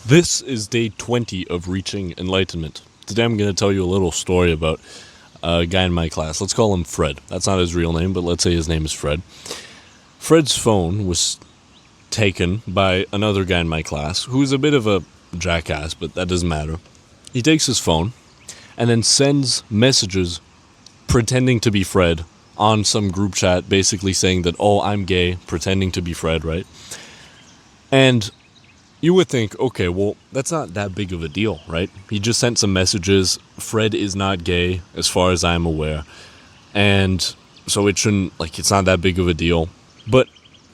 This is day 20 of Reaching Enlightenment. Today I'm going to tell you a little story about a guy in my class. Let's call him Fred. That's not his real name, but let's say his name is Fred. Fred's phone was taken by another guy in my class, who's a bit of a jackass, but that doesn't matter. He takes his phone and then sends messages pretending to be Fred on some group chat, basically saying that, oh, I'm gay, pretending to be Fred, right? And you would think, okay, well, that's not that big of a deal, right? He just sent some messages. Fred is not gay, as far as I'm aware. And so it shouldn't, it's not that big of a deal. But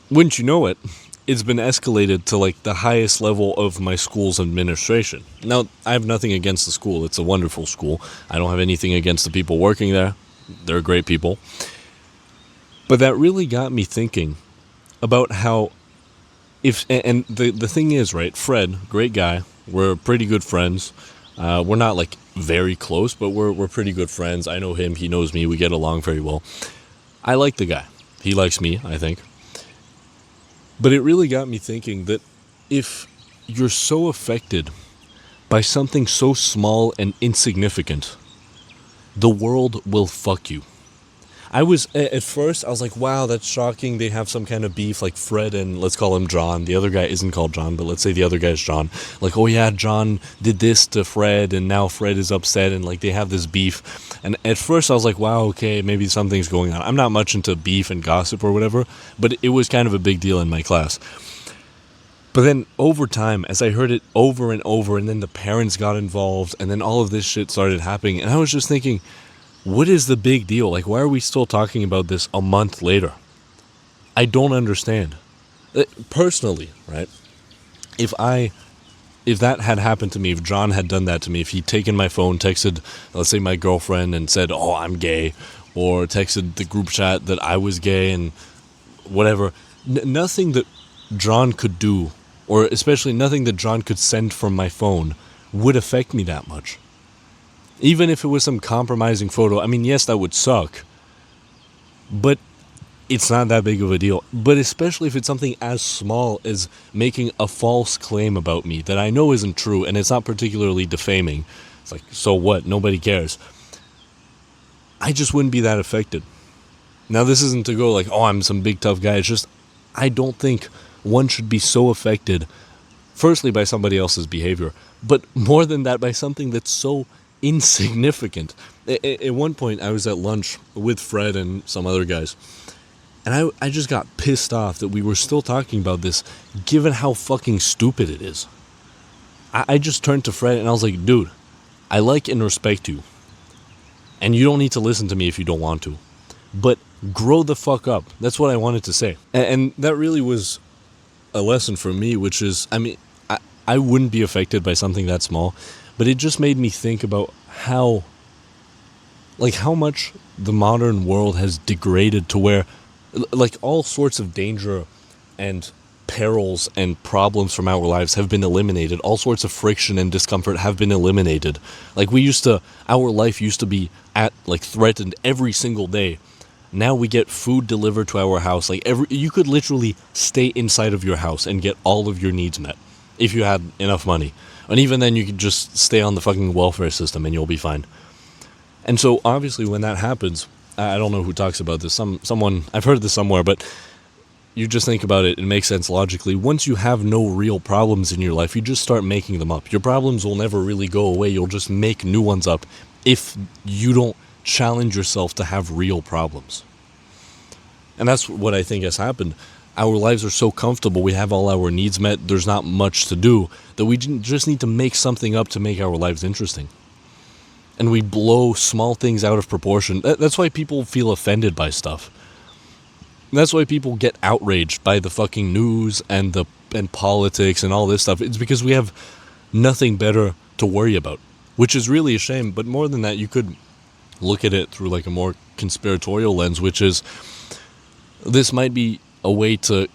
wouldn't you know it, it's been escalated to, the highest level of my school's administration. Now, I have nothing against the school. It's a wonderful school. I don't have anything against the people working there. They're great people. But that really got me thinking about how the thing is, right, Fred, great guy, we're pretty good friends. We're not very close, but we're pretty good friends. I know him, he knows me, we get along very well. I like the guy. He likes me, I think. But it really got me thinking that if you're so affected by something so small and insignificant, the world will fuck you. At first, I was like, wow, that's shocking. They have some kind of beef, like Fred and let's call him John. The other guy isn't called John, but let's say the other guy is John. Oh yeah, John did this to Fred and now Fred is upset and they have this beef. And at first I was like, wow, okay, maybe something's going on. I'm not much into beef and gossip or whatever, but it was kind of a big deal in my class. But then over time, as I heard it over and over, and then the parents got involved, and then all of this shit started happening, and I was just thinking, what is the big deal? Why are we still talking about this a month later? I don't understand. Personally, right? If that had happened to me, if John had done that to me, if he'd taken my phone, texted, let's say, my girlfriend and said, oh, I'm gay, or texted the group chat that I was gay and whatever, nothing that John could do, or especially nothing that John could send from my phone, would affect me that much. Even if it was some compromising photo, yes, that would suck, but it's not that big of a deal. But especially if it's something as small as making a false claim about me that I know isn't true, and it's not particularly defaming. It's so what? Nobody cares. I just wouldn't be that affected. Now, this isn't to go oh, I'm some big tough guy. It's just, I don't think one should be so affected, firstly, by somebody else's behavior, but more than that, by something that's so insignificant. At one point, I was at lunch with Fred and some other guys, and I just got pissed off that we were still talking about this, given how fucking stupid it is. I just turned to Fred and I was like, dude, I like and respect you, and you don't need to listen to me if you don't want to, but grow the fuck up. That's what I wanted to say. And that really was a lesson for me, which is, I wouldn't be affected by something that small, but it just made me think about how much the modern world has degraded to where, all sorts of danger and perils and problems from our lives have been eliminated. All sorts of friction and discomfort have been eliminated. Our life used to be threatened every single day. Now we get food delivered to our house. You could literally stay inside of your house and get all of your needs met if you had enough money. And even then, you could just stay on the fucking welfare system and you'll be fine. And so, obviously, when that happens, I don't know who talks about this. Someone, I've heard this somewhere, but you just think about it, it makes sense logically. Once you have no real problems in your life, you just start making them up. Your problems will never really go away. You'll just make new ones up if you don't challenge yourself to have real problems. And that's what I think has happened. Our lives are so comfortable, we have all our needs met, there's not much to do, that we just need to make something up to make our lives interesting. And we blow small things out of proportion. That's why people feel offended by stuff. That's why people get outraged by the fucking news and politics and all this stuff. It's because we have nothing better to worry about, which is really a shame. But more than that, you could look at it through a more conspiratorial lens, which is, this might be a way to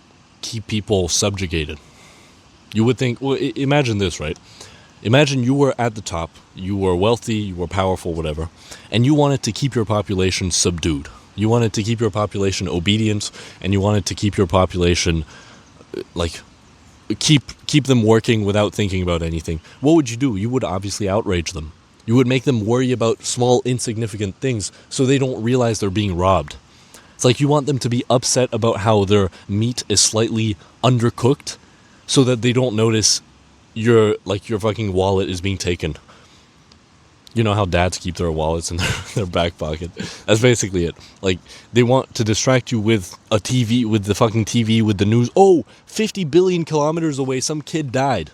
keep people subjugated. You would think, well, imagine this, right? Imagine you were at the top, you were wealthy, you were powerful, whatever, and you wanted to keep your population subdued. You wanted to keep your population obedient, and you wanted to keep your population, keep them working without thinking about anything, what would you do? You would obviously outrage them. You would make them worry about small, insignificant things so they don't realize they're being robbed. It's like you want them to be upset about how their meat is slightly undercooked so that they don't notice your fucking wallet is being taken. You know how dads keep their wallets in their back pocket? That's basically it. Like, they want to distract you with a TV, with the fucking TV, with the news. Oh, 50 billion kilometers away, some kid died.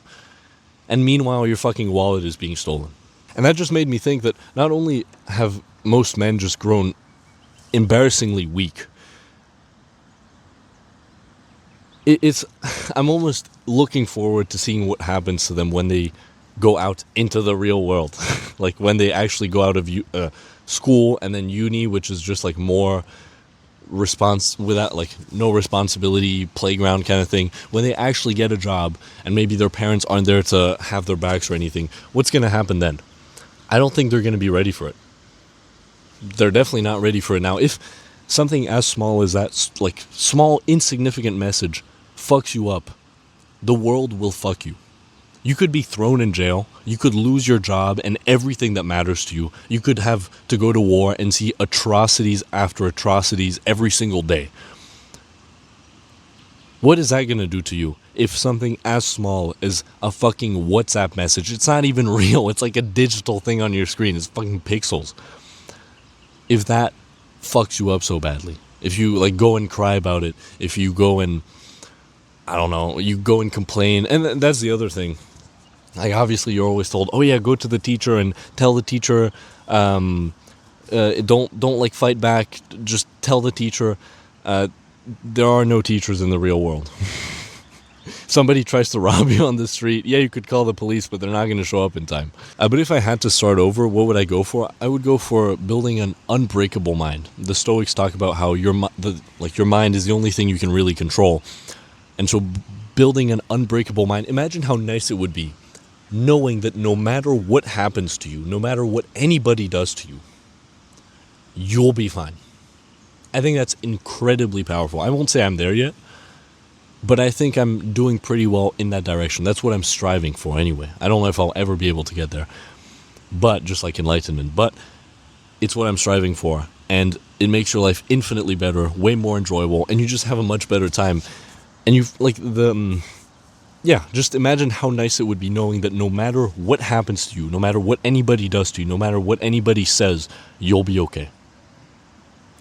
And meanwhile, your fucking wallet is being stolen. And that just made me think that not only have most men just grown embarrassingly weak, I'm almost looking forward to seeing what happens to them when they go out into the real world. Like when they actually go out of school and then uni, which is just like more without like no responsibility, playground kind of thing. When they actually get a job and maybe their parents aren't there to have their backs or anything, what's going to happen then? I don't think they're going to be ready for it. They're definitely not ready for it now. If something as small as that, like small insignificant message, fucks you up, the world will fuck you. You could be thrown in jail, you could lose your job and everything that matters to you. You could have to go to war and see atrocities after atrocities every single day. What is that going to do to you if something as small as a fucking WhatsApp message, it's not even real, it's like a digital thing on your screen, it's fucking pixels. If that fucks you up so badly, if you like go and cry about it, if you go and, I don't know, you go and complain, and that's the other thing. Like, obviously, you're always told, oh yeah, go to the teacher and tell the teacher, don't like fight back, just tell the teacher. There are no teachers in the real world. Somebody tries to rob you on the street, yeah, you could call the police, but they're not going to show up in time. But if I had to start over, what would I go for? I would go for building an unbreakable mind. The Stoics talk about how your mind is the only thing you can really control. And so building an unbreakable mind, imagine how nice it would be knowing that no matter what happens to you, no matter what anybody does to you, you'll be fine. I think that's incredibly powerful. I won't say I'm there yet, but I think I'm doing pretty well in that direction. That's what I'm striving for anyway. I don't know if I'll ever be able to get there, but just like enlightenment, but it's what I'm striving for. And it makes your life infinitely better, way more enjoyable, and you just have a much better time. And you've like just imagine how nice it would be knowing that no matter what happens to you, no matter what anybody does to you, no matter what anybody says, you'll be okay.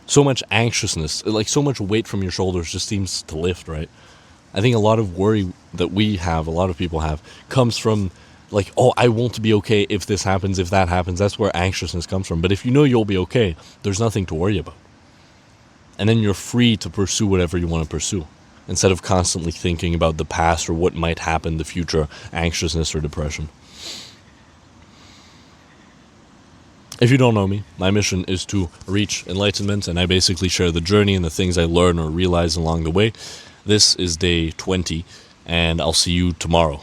So much anxiousness, like so much weight from your shoulders just seems to lift, right? I think a lot of worry that we have, a lot of people have, comes from like, oh, I won't be okay if this happens, if that happens. That's where anxiousness comes from. But if you know you'll be okay, there's nothing to worry about. And then you're free to pursue whatever you want to pursue, instead of constantly thinking about the past or what might happen, the future, anxiousness or depression. If you don't know me, my mission is to reach enlightenment, and I basically share the journey and the things I learn or realize along the way. This is day 20, and I'll see you tomorrow.